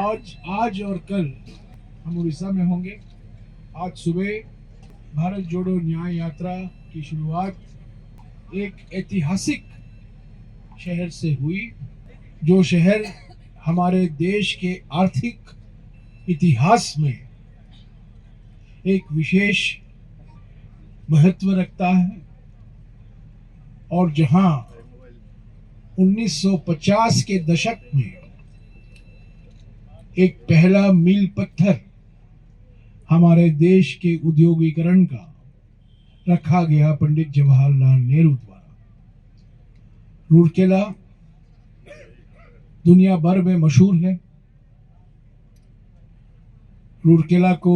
आज और कल हम उड़ीसा में होंगे। आज सुबह भारत जोड़ो न्याय यात्रा की शुरुआत एक ऐतिहासिक शहर से हुई, जो शहर हमारे देश के आर्थिक इतिहास में एक विशेष महत्व रखता है और जहां 1950 के दशक में एक पहला मील पत्थर हमारे देश के उद्योगीकरण का रखा गया पंडित जवाहरलाल नेहरू द्वारा। रूरकेला दुनिया भर में मशहूर है। रूरकेला को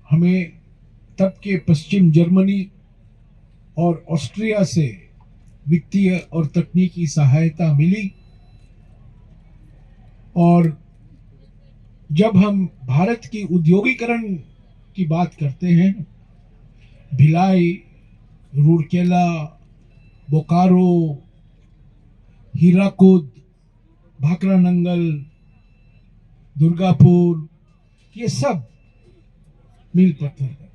हमें तब के पश्चिम जर्मनी और ऑस्ट्रिया से वित्तीय और तकनीकी सहायता मिली, और जब हम भारत की उद्योगीकरण की बात करते हैं, भिलाई, रूरकेला, बोकारो, हीराकुद, भाखरा नंगल, दुर्गापुर, ये सब मील पत्थर है।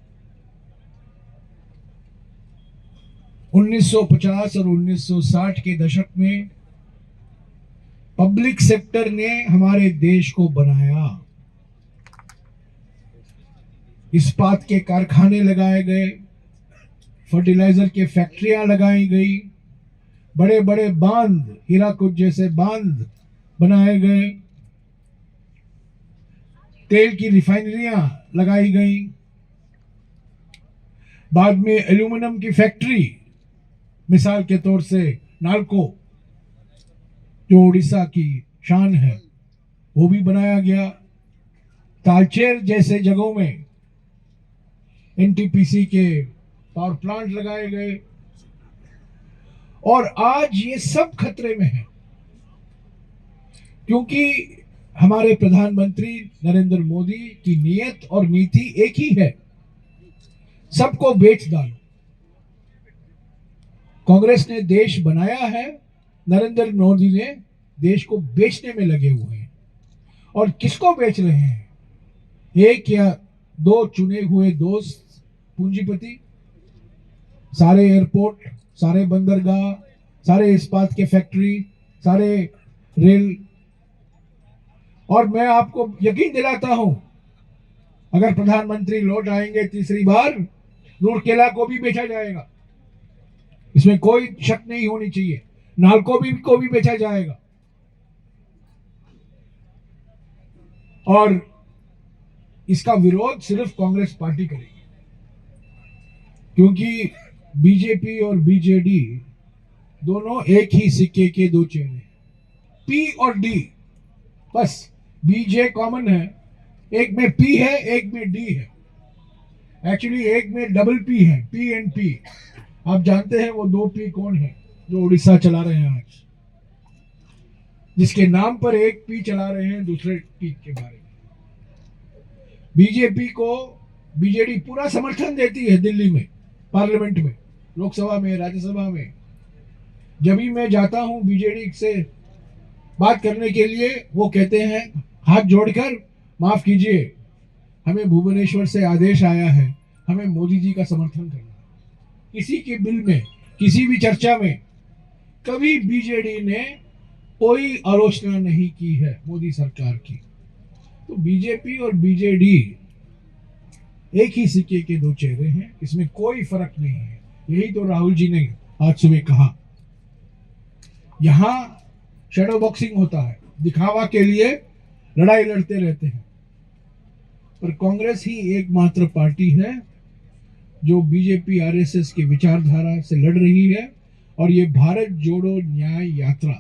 1950 और 1960 के दशक में पब्लिक सेक्टर ने हमारे देश को बनाया। इस्पात के कारखाने लगाए गए, फर्टिलाइजर के फैक्ट्रियां लगाई गई, बड़े बड़े बांध, हीराकुद जैसे बांध बनाए गए, तेल की रिफाइनरियां लगाई गई, बाद में एल्यूमिनियम की फैक्ट्री, मिसाल के तौर से नालको जो उड़ीसा की शान है, वो भी बनाया गया। तालचेर जैसे जगहों में एनटीपीसी के पावर प्लांट लगाए गए, और आज ये सब खतरे में है क्योंकि हमारे प्रधानमंत्री नरेंद्र मोदी की नीयत और नीति एक ही है, सबको बेच डालो। कांग्रेस ने देश बनाया है, नरेंद्र मोदी ने देश को बेचने में लगे हुए हैं। और किसको बेच रहे हैं? एक या दो चुने हुए दोस्त पूंजीपति। सारे एयरपोर्ट, सारे बंदरगाह, सारे इस्पात के फैक्ट्री, सारे रेल। और मैं आपको यकीन दिलाता हूं, अगर प्रधानमंत्री लौट आएंगे तीसरी बार, रूरकेला को भी बेचा जाएगा, इसमें कोई शक नहीं होनी चाहिए। नालको को भी बेचा जाएगा। और इसका विरोध सिर्फ कांग्रेस पार्टी करेगी, क्योंकि बीजेपी और बीजेडी दोनों एक ही सिक्के के दो चेहरे हैं। पी और डी, बस बीजे कॉमन है, एक में पी है, एक में डी है। एक्चुअली एक में डबल पी है, पी एंड पी। आप जानते हैं वो दो पी कौन है जो उड़ीसा चला रहे हैं आज, जिसके नाम पर एक पी चला रहे हैं दूसरे पी के बारे में। बीजेपी को बीजेडी पूरा समर्थन देती है दिल्ली में, पार्लियामेंट में, लोकसभा में, राज्यसभा में। जब भी मैं जाता हूं बीजेडी से बात करने के लिए, वो कहते हैं हाथ जोड़कर, माफ कीजिए, हमें भुवनेश्वर से आदेश आया है, हमें मोदी जी का समर्थन करना। किसी के बिल में, किसी भी चर्चा में कभी बीजेडी ने कोई आलोचना नहीं की है मोदी सरकार की। तो बीजेपी और बीजेडी एक ही सिक्के के दो चेहरे हैं, इसमें कोई फर्क नहीं है। यही तो राहुल जी ने आज सुबह कहा। यहां शैडो बॉक्सिंग होता है, दिखावा के लिए लड़ाई लड़ते रहते हैं, पर कांग्रेस ही एकमात्र पार्टी है जो बीजेपी आरएसएस की विचारधारा से लड़ रही है। और ये भारत जोड़ो न्याय यात्रा